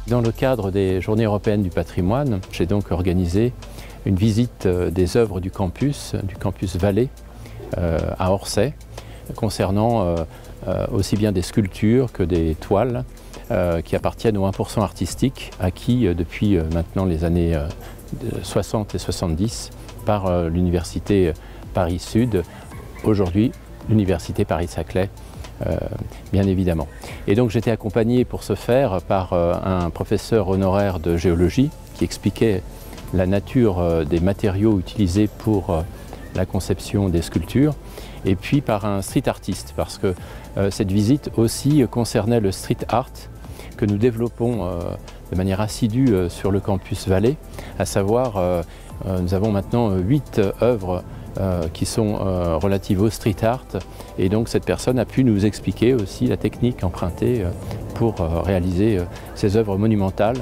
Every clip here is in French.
Dans le cadre des Journées européennes du patrimoine, j'ai donc organisé une visite des œuvres du campus Vallée à Orsay, concernant aussi bien des sculptures que des toiles qui appartiennent au 1% artistique, acquis depuis maintenant les années 60 et 70 par l'Université Paris-Sud, aujourd'hui l'Université Paris-Saclay, bien évidemment. Et donc j'étais accompagné pour ce faire par un professeur honoraire de géologie qui expliquait la nature des matériaux utilisés pour la conception des sculptures, et puis par un street artiste, parce que cette visite aussi concernait le street art que nous développons de manière assidue sur le campus Vallée, à savoir nous avons maintenant 8 œuvres qui sont relatives au street art, et donc cette personne a pu nous expliquer aussi la technique empruntée pour réaliser ces œuvres monumentales.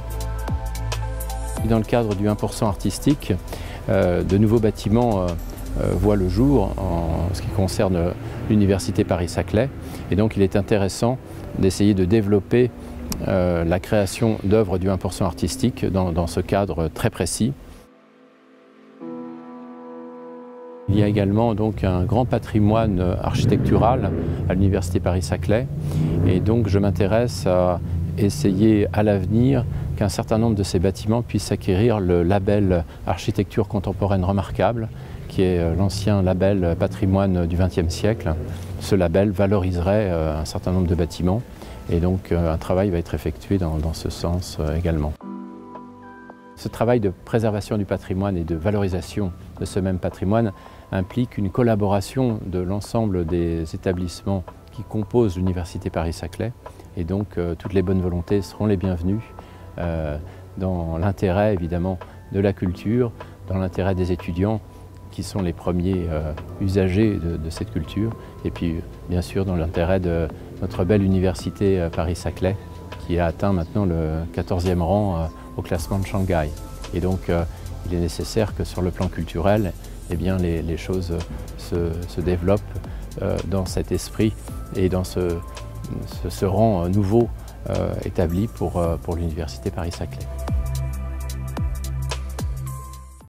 Dans le cadre du 1% artistique, de nouveaux bâtiments voient le jour en ce qui concerne l'Université Paris-Saclay, et donc il est intéressant d'essayer de développer la création d'œuvres du 1% artistique dans ce cadre très précis. Il y a également donc un grand patrimoine architectural à l'Université Paris-Saclay, et donc je m'intéresse à essayer à l'avenir qu'un certain nombre de ces bâtiments puissent acquérir le label Architecture contemporaine remarquable, qui est l'ancien label patrimoine du XXe siècle. Ce label valoriserait un certain nombre de bâtiments, et donc un travail va être effectué dans ce sens également. Ce travail de préservation du patrimoine et de valorisation de ce même patrimoine implique une collaboration de l'ensemble des établissements qui composent l'Université Paris-Saclay, et donc toutes les bonnes volontés seront les bienvenues dans l'intérêt évidemment de la culture, dans l'intérêt des étudiants qui sont les premiers usagers de cette culture, et puis bien sûr dans l'intérêt de notre belle Université Paris-Saclay qui a atteint maintenant le 14e rang au classement de Shanghai. Et donc il est nécessaire que sur le plan culturel, eh bien, les choses se développent dans cet esprit et dans ce rang nouveau établi pour l'Université Paris-Saclay.